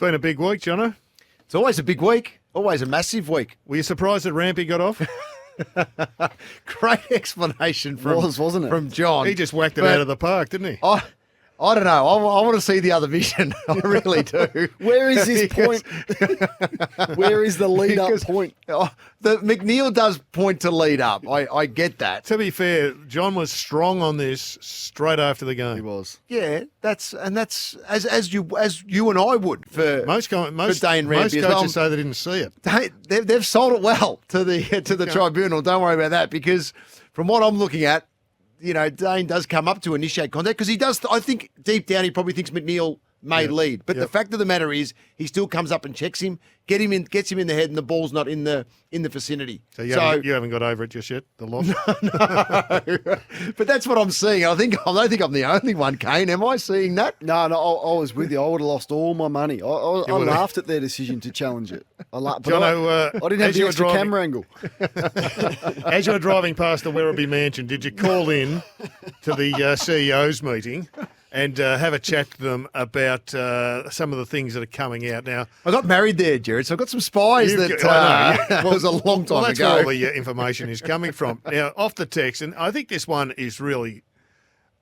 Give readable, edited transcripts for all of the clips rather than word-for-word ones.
been a big week, Johnno. It's always a big week. Always a massive week. Were you surprised that Rampe got off? Great explanation wasn't it? from John. He just whacked it out of the park, didn't he? I don't know. I want to see the other vision. I really do. Where is his point? Where is the lead-up point? The McNeil does point to lead up. I get that. To be fair, John was strong on this straight after the game. He was. Yeah, that's as you and I would for Most Dane Rampe most as coaches well. say they didn't see it. They've sold it well to the tribunal. Don't worry about that, because from what I'm looking at, Dane does come up to initiate contact because he does. I think deep down he probably thinks McNeil may lead, but the fact of the matter is he still comes up and checks him, gets him in the head, and the ball's not in the vicinity. So you haven't got over it just yet. The loss. No, but that's what I'm seeing. I don't think I'm the only one. Kane, am I seeing that? No, I was with you. I would have lost all my money. I laughed at their decision to challenge it. Johnno, I didn't have the extra camera angle. As you were driving past the Werribee Mansion, did you call in to the CEO's meeting and have a chat to them about some of the things that are coming out now? I got married there, Gerard, so I've got some spies that was a long time that's ago. where all the information is coming from. Now, off the text, and I think this one is really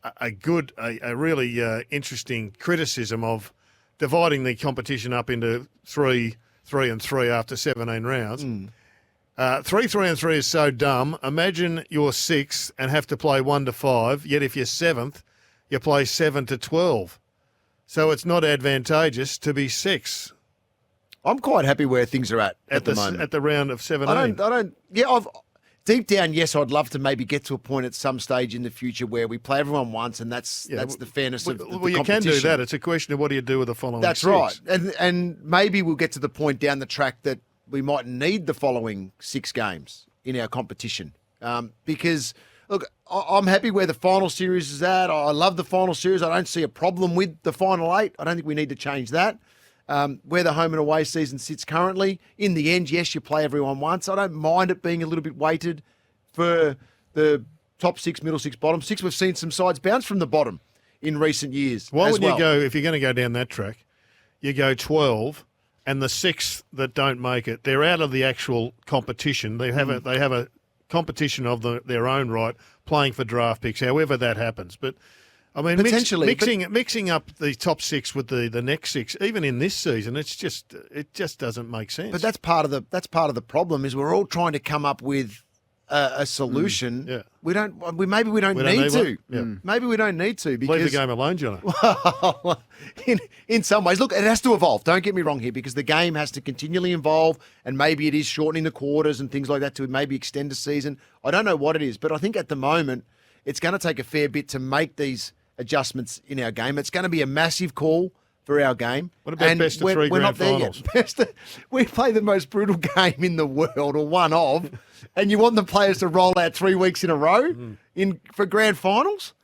a really interesting criticism of dividing the competition up into 3 and 3 after 17 rounds. 3, 3 and 3 is so dumb. Imagine you're 6th and have to play 1 to 5, yet if you're 7th, you play 7 to 12. So it's not advantageous to be 6th. I'm quite happy where things are at the moment. At the round of 17. Deep down, yes, I'd love to maybe get to a point at some stage in the future where we play everyone once, and that's the fairness of the competition. You can do that. It's a question of what do you do with the following That's 6. right. And maybe we'll get to the point down the track that we might need the following 6 games in our competition. Because, look, I'm happy where the final series is at. I love the final series. I don't see a problem with the final 8. I don't think we need to change that. Where the home and away season sits currently, in the end, yes, you play everyone once. I don't mind it being a little bit weighted for the top 6, middle 6, bottom 6. We've seen some sides bounce from the bottom in recent years. Why would you go, if you're going to go down that track, you go 12 and the 6 that don't make it, they're out of the actual competition. They have a competition of their own right, playing for draft picks, however that happens. But I mean, potentially mixing up the top 6 with the next 6, even in this season, it just doesn't make sense. But that's part of the problem is we're all trying to come up with a solution. Yeah. Maybe we don't need to. Yeah. Maybe we don't need to because leave the game alone, Johnno. in some ways, look, it has to evolve. Don't get me wrong here, because the game has to continually evolve, and maybe it is shortening the quarters and things like that to maybe extend a season. I don't know what it is, but I think at the moment it's going to take a fair bit to make these adjustments in our game. It's going to be a massive call for our game. What about best of 3 grand finals? We play the most brutal game in the world, or one of, and you want the players to roll out 3 weeks in a row for grand finals?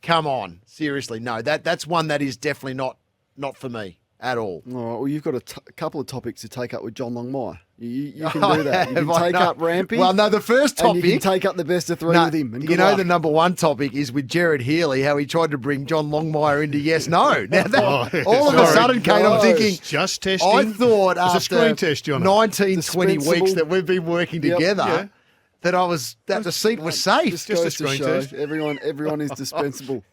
Come on, seriously, no. That's one that is definitely not for me at all. All right, well, you've got a couple of topics to take up with John Longmire. You can do that. You can take up Rampe. Well, no, the first topic... And you can take up the best of 3 with him. And the number one topic is with Gerard Healy, how he tried to bring John Longmire into yes-no. Now, all of a sudden, Kane, I'm thinking... Just testing. I thought after a screen test, Johnno. 19, 20 weeks that we've been working together... that the seat was safe. Just a screen test. Everyone is dispensable.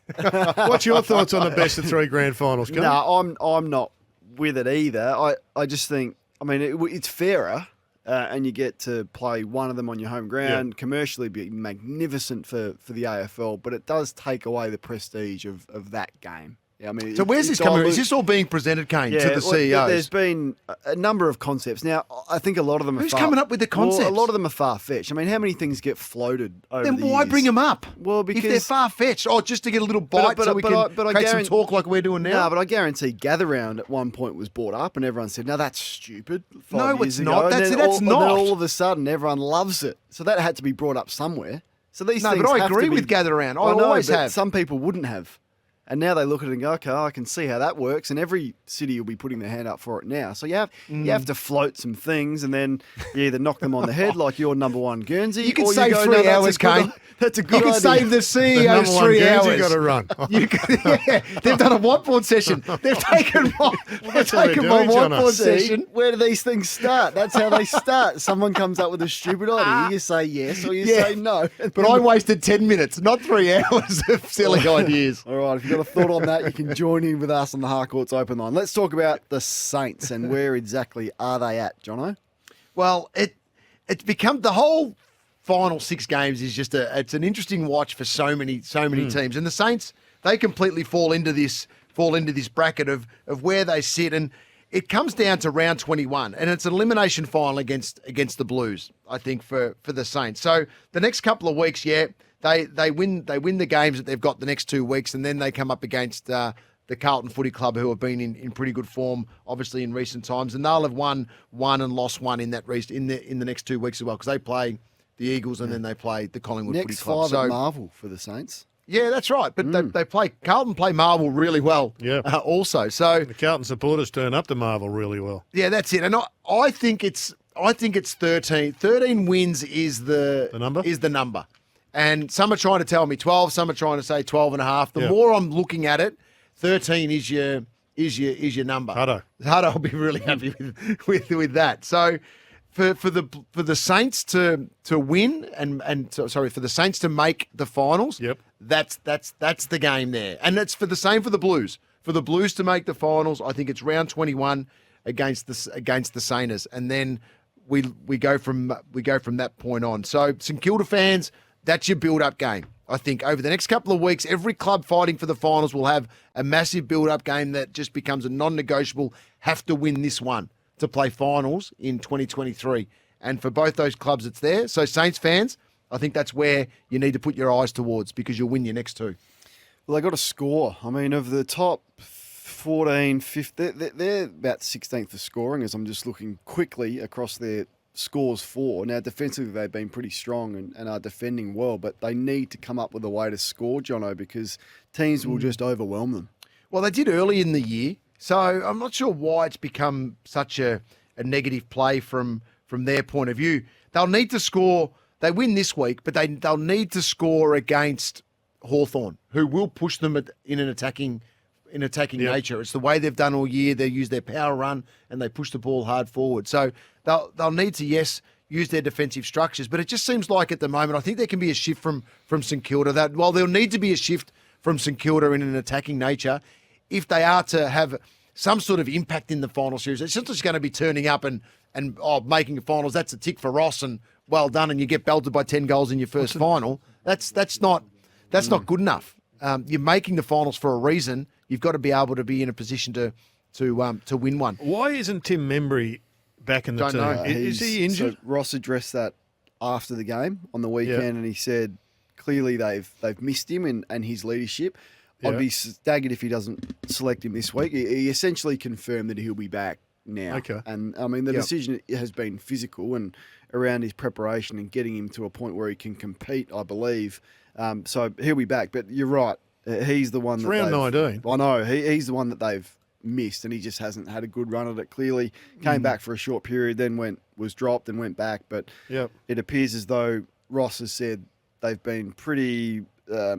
What's your thoughts on the best of 3 grand finals? No, I'm not with it either. I just think, it's fairer, and you get to play one of them on your home ground. Yeah. Commercially, be magnificent for the AFL, but it does take away the prestige of that game. Yeah, so where's this coming from? Is this all being presented, Kane, to the CEOs? There's been a number of concepts. Now, I think a lot of them Who's coming up with the concepts? Well, a lot of them are far-fetched. How many things get floated over the years? Then why bring them up? Well, because... If they're far-fetched, just to get a little bite so we can create some talk like we're doing now? No, but I guarantee Gather Round at one point was brought up and everyone said, no, that's stupid. No, it's not. That's not. And then all of a sudden, everyone loves it. So that had to be brought up somewhere. So these things but I have agree to be... with Gather Round. I always have. Some people wouldn't have. And now they look at it and go, okay, I can see how that works. And every city will be putting their hand up for it now. So you have to float some things, and then you either knock them on the head like your number one Guernsey. You can or save you go, 3 no, hours, Kane. That's a good You idea. can save the The CEO's number one 3 Guernsey hours. got to run. They've done a whiteboard session. They've taken my that's what they're my doing, Johnno. whiteboard See, session. where do these things start? That's how they start. Someone comes up with a stupid idea. You say yes or you say no. But I wasted 10 minutes, not 3 hours of silly ideas. All right, if you've got a thought on that, you can join in with us on the Harcourts Open Line. Let's talk about the Saints and where exactly are they at, Johnno? Well, it's become the whole final 6 games is just it's an interesting watch for so many teams. And the Saints, they completely fall into this bracket of where they sit, and it comes down to round 21, and it's an elimination final against the Blues, I think, for the Saints. So the next couple of weeks, they win the games that they've got the next 2 weeks, and then they come up against the Carlton Footy Club, who have been in pretty good form, obviously, in recent times, and they'll have won one and lost one in the next 2 weeks as well, because they play the Eagles and then they play the Collingwood Footy Next Club. 5 at Marvel for the Saints. Yeah, that's right. But they play Carlton play Marvel really well. Yeah. Also, so The Carlton supporters turn up to Marvel really well. yeah, that's it. And I think it's 13. 13 wins is the number? Is the number. And some are trying to tell me 12. Some are trying to say 12 and a half. The Yeah. more I'm looking at it, 13 is your number. Hutto will be really happy with that. So for the Saints to win for the Saints to make the finals, Yep. that's the game there. And it's for the same for the Blues. For the Blues to make the finals, I think it's round 21 against the Sainers, and then we go from that point on. So St Kilda fans, that's your build-up game. I think over the next couple of weeks, every club fighting for the finals will have a massive build-up game that just becomes a non-negotiable. Have to win this one to play finals in 2023. And for both those clubs, it's there. So Saints fans, I think that's where you need to put your eyes towards, because you'll win your next 2. Well, they got a score. I mean, of the top 14, 15, they're about 16th for scoring, as I'm just looking quickly across their scores for. Now, defensively, they've been pretty strong and are defending well, but they need to come up with a way to score, Johnno, because teams will just overwhelm them. Well, they did early in the year, so I'm not sure why it's become such a negative play from their point of view. They'll need to score. They win this week, but they'll need to score against Hawthorn, who will push them in an attacking nature. It's the way they've done all year. They use their power run and they push the ball hard forward. So they'll need to, yes, use their defensive structures. But it just seems like at the moment, I think there can be a shift from St Kilda. That while there'll need to be a shift from St Kilda in an attacking nature, if they are to have some sort of impact in the final series, it's not just going to be turning up and making the finals. That's a tick for Ross and well done, and you get belted by 10 goals in your first final. That's not good enough. You're making the finals for a reason. You've got to be able to be in a position to win one. Why isn't Tim Membry back in the Don't team? know. Is he injured? So Ross addressed that after the game on the weekend, Yeah. and he said clearly they've missed him and his leadership. Yeah. I'd be staggered if he doesn't select him this week. He essentially confirmed that he'll be back now. Okay. And I mean, the decision has been physical and around his preparation and getting him to a point where he can compete, I believe. So he'll be back. But you're right. He's the one It's that round they've- 19. I know. He's the one that they've missed, and he just hasn't had a good run at it. Clearly came back for a short period, then was dropped and went back. But Yep. it appears as though Ross has said they've been pretty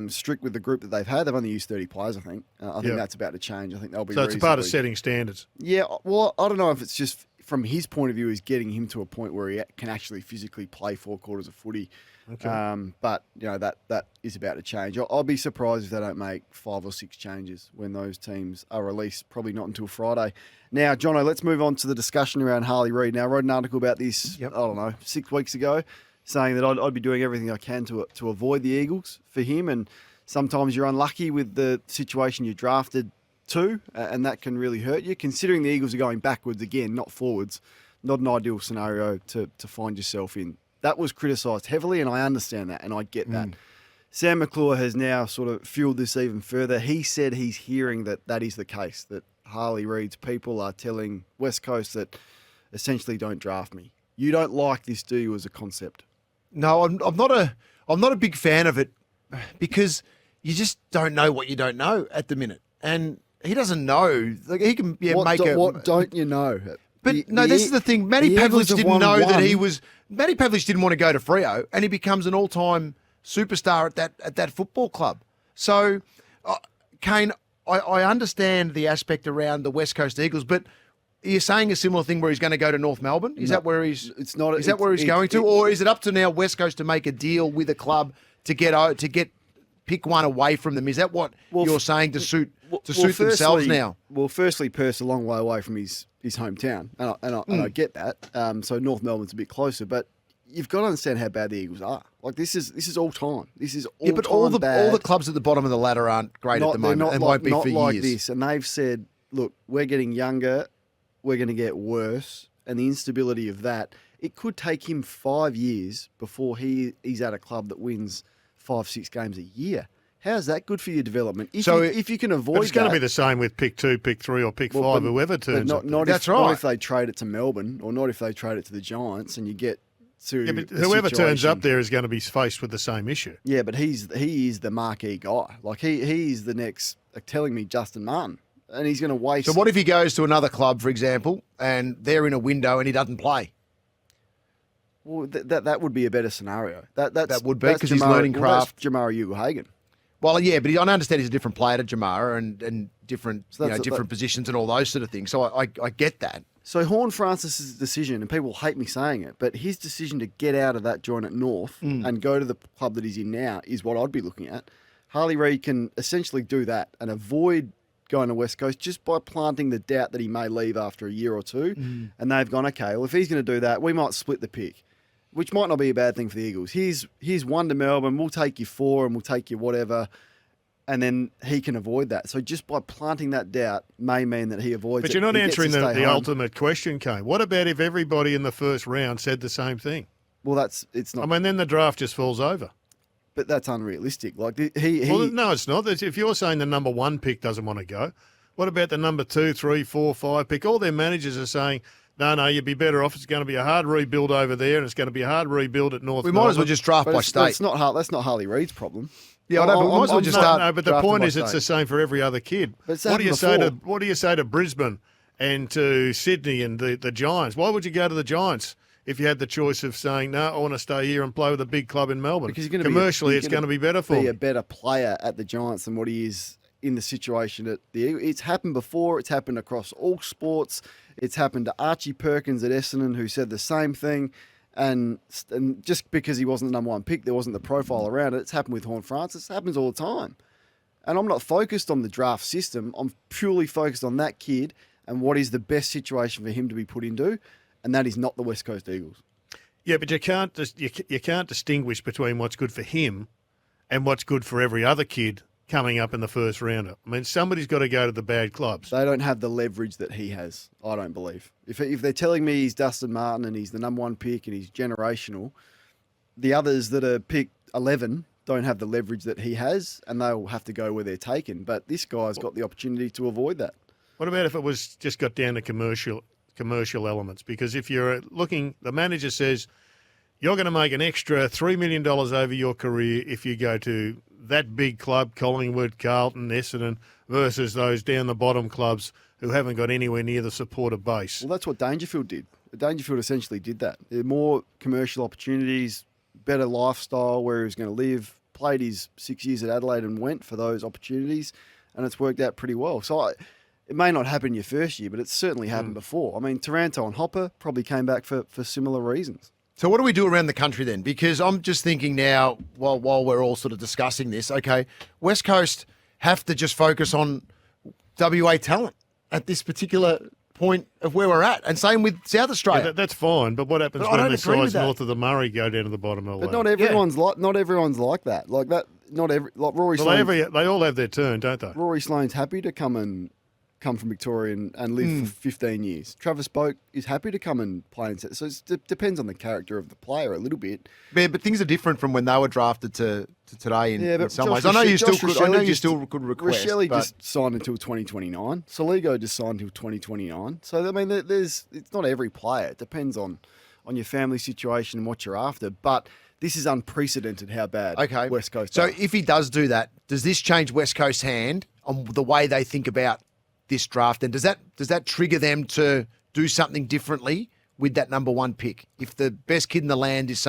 strict with the group that they've had. They've only used 30 players, I think. I think Yep. that's about to change. I think they'll be So it's a part of reasonably- setting standards. Yeah, well, I don't know if it's just from his point of view is getting him to a point where he can actually physically play 4 quarters of footy. Okay. But that is about to change. I'll be surprised if they don't make 5 or 6 changes when those teams are released. Probably not until Friday. Now, Johnno, let's move on to the discussion around Harley Reid. Now, I wrote an article about this. Yep. I don't know, 6 weeks ago, saying that I'd be doing everything I can to avoid the Eagles for him. And sometimes you're unlucky with the situation you're drafted to, and that can really hurt you. Considering the Eagles are going backwards again, not forwards, not an ideal scenario to find yourself in. That was criticised heavily, and I understand that, and I get that. Sam McClure has now sort of fueled this even further. He said he's hearing that is the case, that Harley Reid's people are telling West Coast that essentially don't draft me. You don't like this, do you, as a concept? No, I'm not a big fan of it, because you just don't know what you don't know at the minute. And he doesn't know. Like he can What don't you know? But this is the thing. Matty Pavlich didn't know that he was. Matty Pavlich didn't want to go to Freo, and he becomes an all-time superstar at that football club. So, Kane, I understand the aspect around the West Coast Eagles, but are you saying a similar thing where he's going to go to North Melbourne? Is that where he's? It's not. Is that where he's going to, or is it up to now West Coast to make a deal with a club to get pick one away from them? Is that what you're saying to suit themselves now? Well, firstly, Perth's a long way away from his hometown, and I get that. So North Melbourne's a bit closer, but you've got to understand how bad the Eagles are. Like this is all time. This is all but time all the bad. clubs at the bottom of the ladder aren't great at the moment, and won't be for like years. this. And they've said, look, we're getting younger, we're going to get worse, and the instability of that. It could take him 5 years before he's at a club that wins 5-6 games a year. How's that good for your development? If you can avoid but it's going to be the same with pick 2, pick 3, or pick 5, whoever turns up. Not right. if they trade it to Melbourne, or not if they trade it to the Giants, and you get to but whoever turns up there is going to be faced with the same issue. Yeah, but he is the marquee guy. Like he's the next. Telling me Justin Martin, and he's going to waste. So what if he goes to another club, for example, and they're in a window and he doesn't play? Well, that would be a better scenario. That would be because he's learning craft. That's Jamara Ugle-Hagan. Well, yeah, but I understand he's a different player to Jamara and different different positions and all those sort of things. So I get that. So Horne-Francis' decision, and people hate me saying it, but his decision to get out of that joint at North and go to the club that he's in now is what I'd be looking at. Harley Reid can essentially do that and avoid going to West Coast just by planting the doubt that he may leave after a year or two. And they've gone, okay, well, if he's going to do that, we might split the pick, which might not be a bad thing for the Eagles. Here's one to Melbourne, we'll take you 4 and we'll take you whatever. And then he can avoid that. So just by planting that doubt may mean that he avoids it. But you're not answering the ultimate question, Kane. What about if everybody in the first round said the same thing? Well, it's not. I mean, then the draft just falls over. But that's unrealistic. Like Well, no, it's not. If you're saying the number 1 pick doesn't want to go, what about the number 2, 3, 4, 5 pick? All their managers are saying, no, you'd be better off. It's going to be a hard rebuild over there, and it's going to be a hard rebuild at North. We might as well just draft by state. That's not Harley Reid's problem. Yeah, I know, but we might as well just start. No, but the point is, it's the same for every other kid. What do you say to Brisbane and to Sydney and the Giants? Why would you go to the Giants if you had the choice of saying, no, I want to stay here and play with a big club in Melbourne? Because commercially, it's going to be better for him. Be a better player at the Giants than what he is in the situation at the Eagles. It's happened before. It's happened across all sports. It's happened to Archie Perkins at Essendon, who said the same thing. And just because he wasn't the number 1 pick, there wasn't the profile around it. It's happened with Horne-Francis. It happens all the time. And I'm not focused on the draft system. I'm purely focused on that kid and what is the best situation for him to be put into, and that is not the West Coast Eagles. Yeah, but you can't distinguish between what's good for him and what's good for every other kid coming up in the first round. I mean, somebody's got to go to the bad clubs. They don't have the leverage that he has, I don't believe. If they're telling me he's Dustin Martin and he's the number 1 pick and he's generational, the others that are picked 11 don't have the leverage that he has, and they'll have to go where they're taken. But this guy's got the opportunity to avoid that. What about if it was just got down to commercial elements? Because if you're looking, the manager says you're going to make an extra $3 million over your career if you go to that big club, Collingwood, Carlton, Essendon, versus those down the bottom clubs who haven't got anywhere near the supporter base. Well, that's what Dangerfield did. Dangerfield essentially did that. There are more commercial opportunities, better lifestyle where he was going to live, played his 6 years at Adelaide and went for those opportunities, and it's worked out pretty well. So it may not happen your first year, but it's certainly happened before. I mean, Taranto and Hopper probably came back for similar reasons. So what do we do around the country then? Because I'm just thinking now, while we're all sort of discussing this, okay, West Coast have to just focus on WA talent at this particular point of where we're at. And same with South Australia. Yeah, that's fine, but what happens when the sides north of the Murray go down to the bottom of the ladder? But not everyone's like that. Like that, not every like Rory Sloane. They all have their turn, don't they? Rory Sloane's happy to come from Victoria and live for 15 years. Travis Boak is happy to come and play. So it depends on the character of the player a little bit. Yeah, but things are different from when they were drafted to today in some ways. I know you still could request. Rochelle just signed until 2029. Soligo just signed until 2029. So, I mean, it's not every player. It depends on your family situation and what you're after. But this is unprecedented how bad Okay. West Coast So are. if he does do that, does this change West Coast's hand on the way they think about this draft? And does that trigger them to do something differently with that number 1 pick? If the best kid in the land is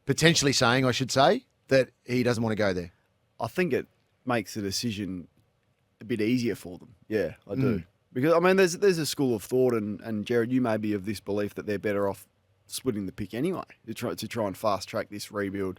potentially saying, I should say, that he doesn't want to go there. I think it makes the decision a bit easier for them. Yeah, I do. Because, I mean, there's a school of thought, and Gerard, you may be of this belief that they're better off splitting the pick anyway to try and fast-track this rebuild.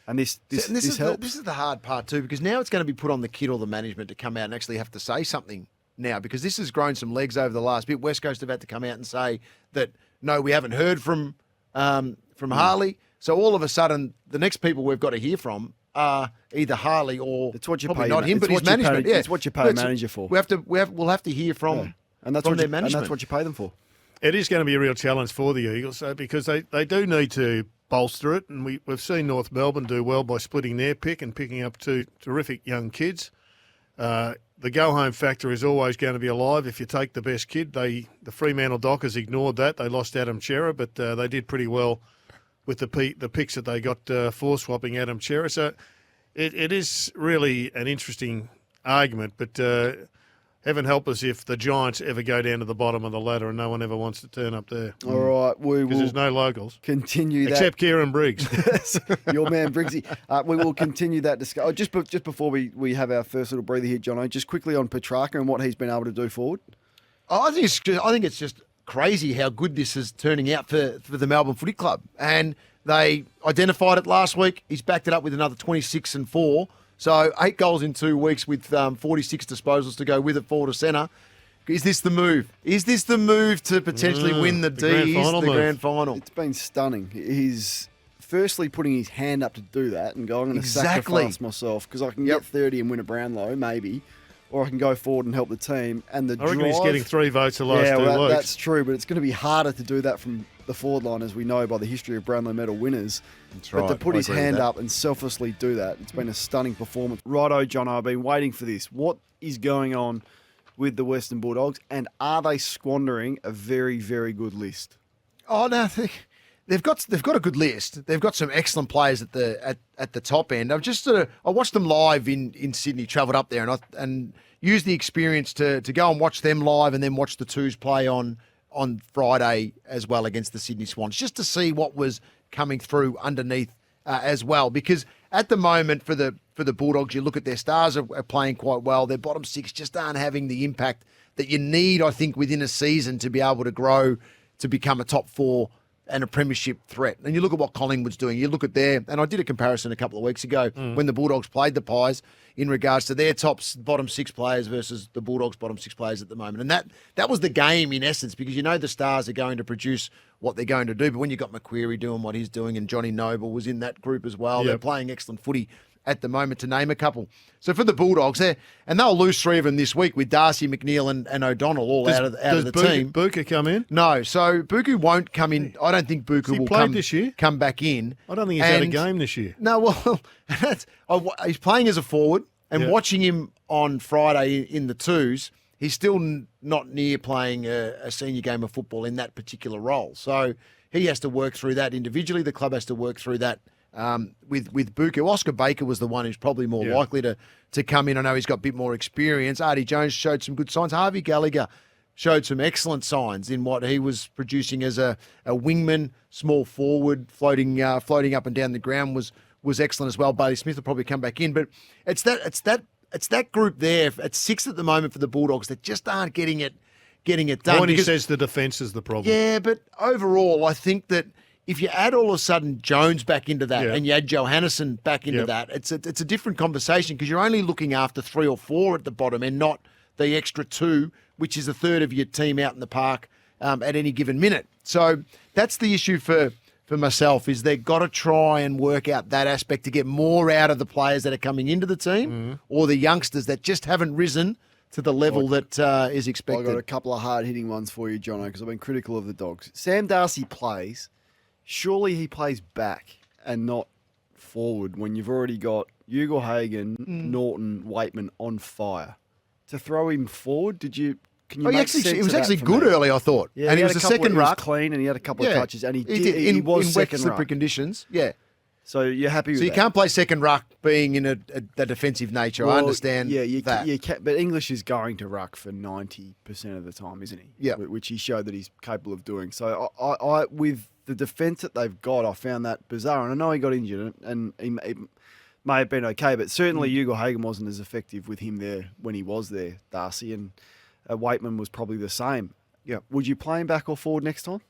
And this helps. This is the hard part too, because now it's going to be put on the kid or the management to come out and actually have to say something now, because this has grown some legs over the last bit. West Coast have had to come out and say that, no, we haven't heard from Harley. So all of a sudden, the next people we've got to hear from are either Harley or It's what you probably pay not your- him, it's but his what you pay- management. it's what you pay a manager for. We'll have to hear from, Yeah. And that's from what their and management. that's what you pay them for. It is going to be a real challenge for the Eagles because they do need to bolster it, and we've seen North Melbourne do well by splitting their pick and picking up 2 terrific young kids. The go-home factor is always going to be alive. If you take the best kid, the Fremantle Dockers ignored that. They lost Adam Chera, but they did pretty well with the picks that they got for swapping Adam Chera. So it is really an interesting argument, but heaven help us if the Giants ever go down to the bottom of the ladder and no one ever wants to turn up there. All right, we Because will there's no locals. continue that. Except Kieran Briggs. Your man Briggsy. We will continue that discussion. Just before we have our first little breather here, Johnno, just quickly on Petrarca and what he's been able to do forward. I think it's just crazy how good this is turning out for the Melbourne Footy Club. And they identified it last week. He's backed it up with another 26 and 4. So 8 goals in 2 weeks with 46 disposals to go with it, forward to centre. Is this the move? Is this the move to potentially win the grand final move. grand final? It's been stunning. He's firstly putting his hand up to do that and go, I'm going to Exactly. sacrifice myself because I can get 30 and win a Brownlow, maybe, or I can go forward and help the team. And the I reckon drive, he's getting 3 votes the last 2 well, weeks. that's true, but it's going to be harder to do that from the forward line, as we know by the history of Brownlow medal winners. That's But to right. put I his agree with hand that. up and selflessly do that, it's been a stunning performance. Righto, Johnno, I've been waiting for this. What is going on with the Western Bulldogs, and are they squandering a very, very good list? Oh no, they've got a good list. They've got some excellent players at the top end. I watched them live in Sydney. Travelled up there and used the experience to go and watch them live, and then watch the Twos play on Friday as well against the Sydney Swans, just to see what was coming through underneath as well. Because at the moment for the Bulldogs, you look at their stars are playing quite well. Their bottom 6 just aren't having the impact that you need, I think, within a season to be able to grow to become a top 4 and a premiership threat. And you look at what Collingwood's doing. You look at and I did a comparison a couple of weeks ago when the Bulldogs played the Pies in regards to their bottom 6 players versus the Bulldogs' bottom 6 players at the moment. And that was the game in essence, because you know the Stars are going to produce what they're going to do. But when you've got McQuarrie doing what he's doing, and Johnny Noble was in that group as well, they're playing excellent footy at the moment, to name a couple. So for the Bulldogs, and they'll lose 3 of them this week with Darcy, McNeil and O'Donnell all out of the team. Buka come in? No, so Buku won't come in. I don't think Buku will played this year? come back in. I don't think he's had a game this year. No, well, he's playing as a forward, and watching him on Friday in the Twos, he's still not near playing a senior game of football in that particular role. So he has to work through that individually. The club has to work through that with Buku. Oscar Baker was the one who's probably more likely to come in. I know he's got a bit more experience. Artie Jones showed some good signs. Harvey Gallagher showed some excellent signs in what he was producing as a wingman, small forward, floating up and down the ground was excellent as well. Bailey Smith will probably come back in, but it's that group there at 6 at the moment for the Bulldogs that just aren't getting it done. When he says the defence is the problem. Yeah, but overall, I think that if you add all of a sudden Jones back into that and you add Johannesson back into that, it's a different conversation, because you're only looking after 3 or 4 at the bottom and not the extra 2, which is a third of your team out in the park at any given minute. So that's the issue for myself, is they've got to try and work out that aspect to get more out of the players that are coming into the team or the youngsters that just haven't risen to the level that is expected. I've got a couple of hard-hitting ones for you, Johnno, because I've been critical of the Dogs. Sam Darcy plays. Surely he plays back and not forward when you've already got Ugle-Hagan, Norton, Waitman on fire. To throw him forward, can you make sense it was of actually that for good me? early, I thought. Yeah, and he was a second He was ruck. clean, and he had a couple of touches, and he did. was in wet, second slippery ruck. conditions. Yeah. So you're happy with So you that? can't play second ruck being in a defensive nature. I understand that. You can, but English is going to ruck for 90% of the time, isn't he? Yeah. Which he showed that he's capable of doing. So I with the defence that they've got, I found that bizarre. And I know he got injured and he may have been okay, but certainly Hugo Hagen wasn't as effective with him there when he was there, Darcy. And Waitman was probably the same. Yeah. Would you play him back or forward next time?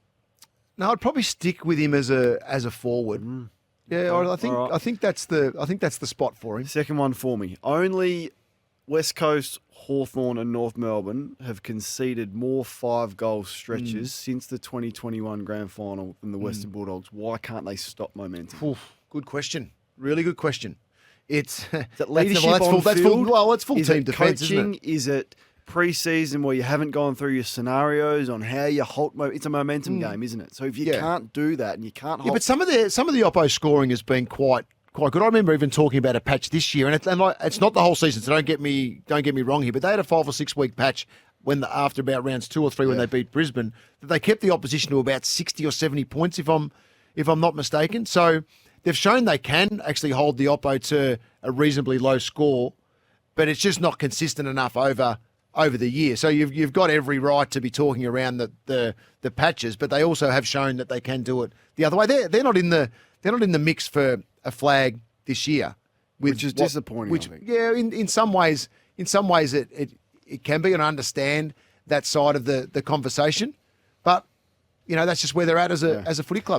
No, I'd probably stick with him as a forward. Yeah, Okay. I think that's the spot for him. Second one for me. Only West Coast, Hawthorn and North Melbourne have conceded more 5-goal stretches since the 2021 Grand Final than the Western Bulldogs. Why can't they stop momentum? Oof, good question. Really good question. It's Is it leadership that's on field? That's full Is team it defence, coaching? isn't it? Is it pre-season where you haven't gone through your scenarios on how you halt? It's a momentum game, isn't it? So if you can't do that and you can't, Yeah, but some of the Oppo scoring has been quite good. I remember even talking about a patch this year, and it's not the whole season. So don't get me wrong here, but they had a 5 or 6 week patch after about rounds 2 or 3 when they beat Brisbane, that they kept the opposition to about 60 or 70 points, if I'm not mistaken. So they've shown they can actually hold the Oppo to a reasonably low score, but it's just not consistent enough over the year. So you've got every right to be talking around the patches, but they also have shown that they can do it the other way. They're not in the mix for a flag this year, which is disappointing. I think. Yeah, in some ways it can be, and I understand that side of the conversation, but that's just where they're at as a footy club.